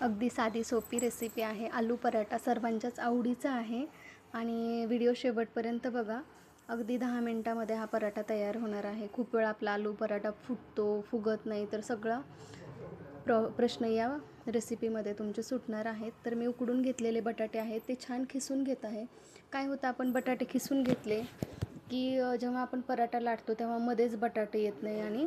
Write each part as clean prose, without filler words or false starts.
अगदी साधी सोपी रेसिपी आहे. आलू पराठा सर्वांच्याच आवडीचा आहे आणि व्हिडिओ शेवटपर्यंत बघा. अगदी 10 मिनटामध्ये हा पराठा तयार होणार आहे. खूप वेळा आपला आलू पराठा फुटतो, फुगत नाही, तर सगळा प्रश्न या रेसिपीमध्ये तुमचे सुटणार आहेत. तर मी उकडून घेतलेले बटाटे आहेत, ते छान खिसून घेत आहे. काय होतं, आपण बटाटे खिसून घेतले की जेव्हा आपण पराठा लाटतो तेव्हा मध्येच बटाटे येत नाही आणि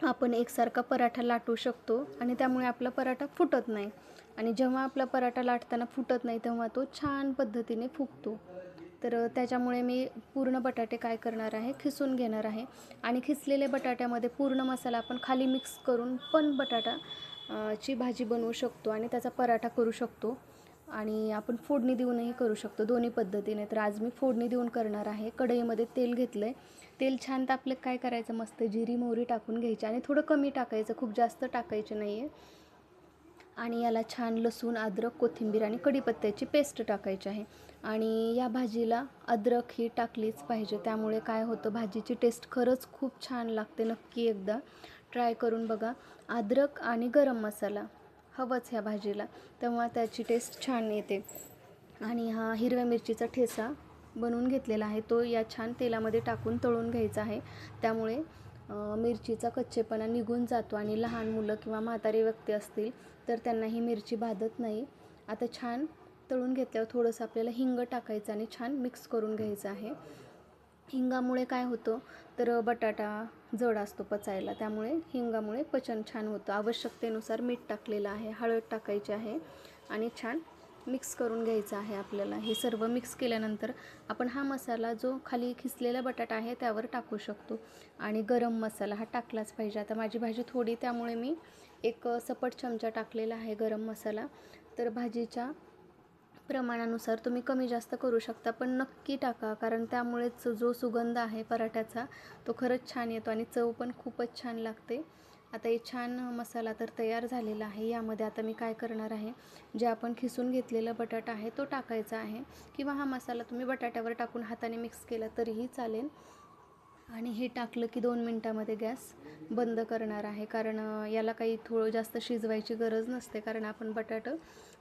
आपण एकसारखा पराठा लाटू शकतो आणि त्यामुळे आपला पराठा फुटत नाही. आणि जेव्हा आपला पराठा लाटताना फुटत नाही तेव्हा तो छान पद्धतीने फुगतो. तर त्याच्यामुळे मी पूर्ण बटाटे काय करणार आहे, खिसून घेणार आहे. आणि खिसलेल्या बटाट्यामध्ये पूर्ण मसाला आपण खाली मिक्स करून पण ची भाजी बनवू शकतो आणि त्याचा पराठा करू शकतो. आणि आपण फोडणी देऊनही करू शकतो, दोन्ही पद्धतीने. तर आज मी फोडणी देऊन करणार आहे. कढईमध्ये तेल घेतलं आहे. तेल छान तापलं काय करायचं, मस्त जिरी मोहरी टाकून घ्यायची आणि थोडं कमी टाकायचं, खूप जास्त टाकायचं नाही आहे. आणि याला छान लसूण, अद्रक, कोथिंबीर आणि कढीपत्त्याची पेस्ट टाकायची आहे. आणि या भाजीला अद्रक ही टाकलीच पाहिजे, त्यामुळे काय होतं, भाजीची टेस्ट खरंच खूप छान लागते. नक्की एकदा ट्राय करून बघा. अद्रक आणि गरम मसाला हवंच ह्या भाजीला, तेव्हा त्याची टेस्ट छान येते. आणि हा हिरव्या मिरचीचा ठेचा बनवून घेतलेला आहे, तो या छान तेलामध्ये टाकून तळून घ्यायचा आहे. त्यामुळे मिरचीचा कच्चेपणा निघून जातो आणि लहान मुलं किंवा म्हातारे व्यक्ती असतील तर त्यांना ही मिरची भाजत नाही. आता छान तळून घेतल्यावर थोडंसं आपल्याला हिंग टाकायचं आणि छान मिक्स करून घ्यायचं आहे. हिंगामुळे काय होतं, तर बटाटा जड असतो पचायला, त्यामुळे हिंगामुळे पचन छान होतं. आवश्यकतेनुसार मीठ टाकलेलं आहे, हळद टाकायची आहे आणि छान मिक्स करून घ्यायचं आहे आपल्याला. हे सर्व मिक्स केल्यानंतर आपण हा मसाला जो खाली खिसलेला बटाटा आहे त्यावर टाकू शकतो. आणि गरम मसाला हा टाकलाच पाहिजे. आता माझी भाजी थोडी, त्यामुळे मी एक सपट चमचा टाकलेला आहे गरम मसाला. तर भाजीच्या प्रमाणानुसार तुम्ही कमी जास्त करू शकता, पण नक्की टाका, कारण त्यामुळेच जो सुगंध आहे पराठ्याचा तो खरंच छान येतो आणि चव पण खूपच छान लागते. आता हे छान मसाला तर तयार झालेला आहे. यामध्ये आता मी काय करणार आहे, जे आपण खिसून घेतलेला बटाटा आहे तो टाकायचा आहे, किंवा हा मसाला तुम्ही बटाट्यावर टाकून हाताने मिक्स केला तरीही चालेल. आणि हे टाकलं की 2 मिनटामध्ये गॅस बंद करणार आहे, कारण याला काही थोडं जास्त शिजवायची गरज नसते, कारण आपण बटाटं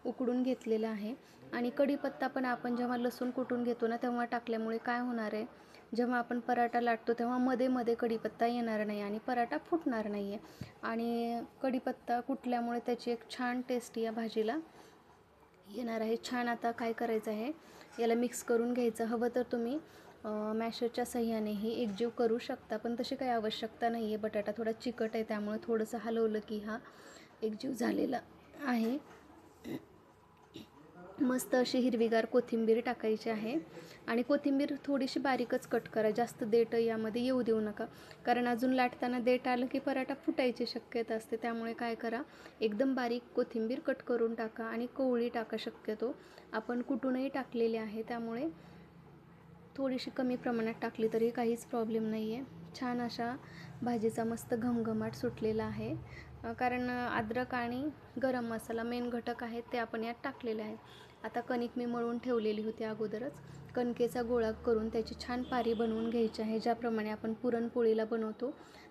उकडून घेतलेलं आहे. आणि कढीपत्ता पण आपण जेव्हा लसूण कुटून घेतो ना तेव्हा टाकल्यामुळे काय होणार आहे, जेव्हा आपण पराठा लाटतो तेव्हा मध्ये मध्ये कढीपत्ता येणार नाही आणि पराठा फुटणार नाही आहे. आणि कढीपत्ता कुटल्यामुळे त्याची एक छान टेस्ट या भाजीला येणार आहे. छान आता काय करायचं आहे, याला मिक्स करून घ्यायचं. हवं तर तुम्ही मॅशरच्या सहाय्यानेही एकजीव करू शकता, पण तशी काही आवश्यकता नाही आहे. बटाटा थोडा चिकट आहे, त्यामुळे थोडंसं हलवलं की हा एकजीव झालेला आहे. मस्त अशी हिरवीगार कोथिंबीर टाकायची आहे आणि कोथिंबीर थोडीशी बारीकच कट करा, जास्त देठ यामध्ये येऊ देऊ नका, कारण अजून लाटताना देठ आलं की पराठा फुटायची शक्यता असते. त्यामुळे काय करा, एकदम बारीक कोथिंबीर कट करून टाका आणि कोवळी टाका. शक्यतो आपण कुटूनही टाकलेली आहे, त्यामुळे थोडीशी कमी प्रमाणात टाकली तरी काहीच प्रॉब्लेम नाही आहे. छान अशा भाजीचा मस्त घमघमाट सुटलेला आहे, कारण अद्रक आणि गरम मसाला मेन घटक आहेत, ते आपण यात टाकलेले आहेत. आता कणिक मी मळून ठेवलेली होती अगोदरच. कणकेचा गोळा करून त्याची छान पारी बनवून घ्यायची आहे, ज्याप्रमाणे आपण पुरणपोळीला बनवतो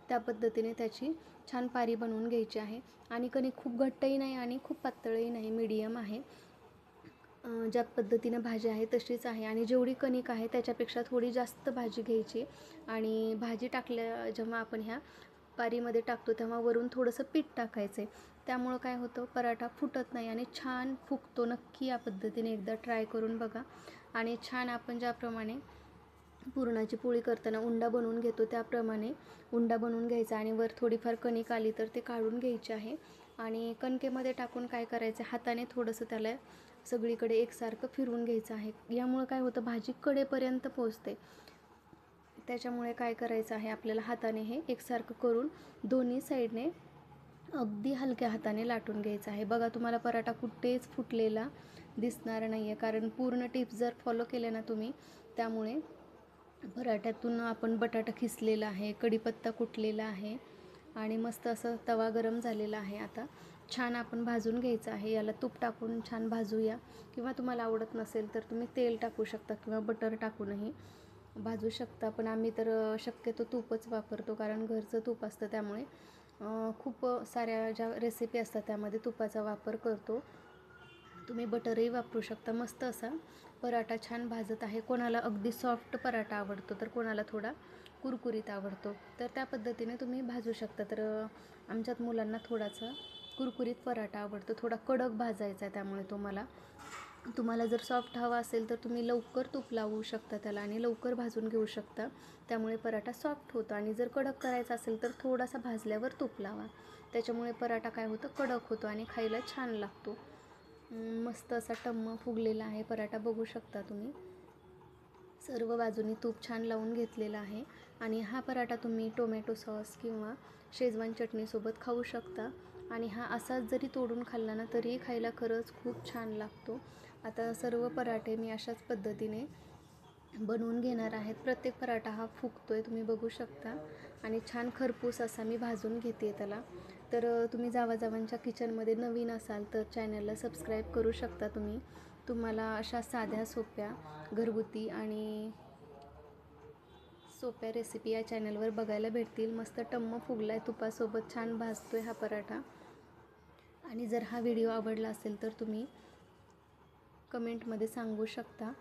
त्या पद्धतीने त्याची छान पारी बनवून घ्यायची आहे. आणि कणिक खूप घट्टही नाही आणि खूप पातळही नाही, मीडियम आहे. ज्या पद्धतीनं भाजी आहे तशीच आहे. आणि जेवढी कणिक आहे त्याच्यापेक्षा थोडी जास्त भाजी घ्यायची. आणि भाजी टाकल्या जेव्हा आपण ह्या पारीमध्ये टाकतो तेव्हा वरून थोडंसं पीठ टाकायचं आहे. त्यामुळं काय होतं, पराठा फुटत नाही आणि छान फुगतो. नक्की या पद्धतीने एकदा ट्राय करून बघा. आणि छान आपण ज्याप्रमाणे पुरणाची पोळी करताना उंडा बनवून घेतो त्याप्रमाणे उंडा बनवून घ्यायचा आणि वर थोडीफार कणिक आली तर ते काढून घ्यायचे आहे. आणि कणकेमध्ये टाकून काय करायचं, हाताने थोडंसं त्याला सगळीकडे एकसारखं फिरवून घ्यायचं आहे. यामुळं काय होतं, भाजी कडेपर्यंत पोचते. त्याच्यामुळे काय करायचं आहे, आपल्याला हाताने हे एकसारखं करून दोन्ही साईडने अगदी हलक्या हाताने लाटून घ्यायचं आहे. बघा, तुम्हाला पराठा कुठेच फुटलेला दिसणार नाही आहे, कारण पूर्ण टिप्स जर फॉलो केले ना तुम्ही, त्यामुळे पराठ्यातून आपण बटाटा खिसलेला आहे, कढीपत्ता कुटलेला आहे आणि मस्त असं तवा गरम झालेला आहे. आता छान आपण भाजून घ्यायचं आहे. याला तूप टाकून छान भाजूया, किंवा तुम्हाला आवडत नसेल तर तुम्ही तेल टाकू शकता किंवा बटर टाकूनही भाजू शकता. पण आम्ही तर शक्यतो तूपच वापरतो, कारण घरचं तूप असतं, त्यामुळे खूप साऱ्या ज्या रेसिपी असतात त्यामध्ये तुपाचा वापर करतो. तुम्ही बटरही वापरू शकता. मस्त असा पराठा छान भाजत आहे. कोणाला अगदी सॉफ्ट पराठा आवडतो तर कोणाला थोडा कुरकुरीत आवडतो, तर त्या पद्धतीने तुम्ही भाजू शकता. तर आमच्यात मुलांना थोडासा कुरकुरीत पराठा आवडतो, थोडा कडक भाजायचा आहे. त्यामुळे तुम्हाला जर सॉफ्ट हवा असेल तर तुम्ही लवकर तूप लावू शकता त्याला आणि लवकर भाजून घेऊ शकता. त्यामुळे पराठा सॉफ्ट होतो. आणि जर कडक करायचा असेल तर थोडासा भाजल्यावर तूप लावा. त्याच्यामुळे पराठा काय होतं, कडक होतो आणि खायला छान लागतो. मस्त असा टम्म फुगलेला आहे पराठा, बघू शकता तुम्ही. सर्व बाजूनी तूप छान लावून घेतलेला आहे. आणि हा पराठा तुम्ही टोमॅटो सॉस किंवा शेजवान चटणीसोबत खाऊ शकता. आणि हा असाच जरी तोडून खाल्ला ना तरीही खायला खरंच खूप छान लागतो. आता सर्व पराठे मी अशाच पद्धतीने बनवून घेणार आहेत. प्रत्येक पराठा हा फुगतोय, तुम्ही बघू शकता. आणि छान खरपूस असा मी भाजून घेते त्याला. तर तुम्ही जावाजावांच्या किचनमध्ये नवीन असाल तर चॅनलला सबस्क्राईब करू शकता तुम्ही. तुम्हाला अशा साध्या सोप्या घरगुती आणि सोप्या रेसिपी या चॅनलवर बघायला भेटतील. मस्त टम्म फुगला आहे, तुपासोबत छान भाजतोय हा पराठा. आणि जर हा व्हिडिओ आवडला असेल तर तुम्ही कमेंटमध्ये सांगू शकता.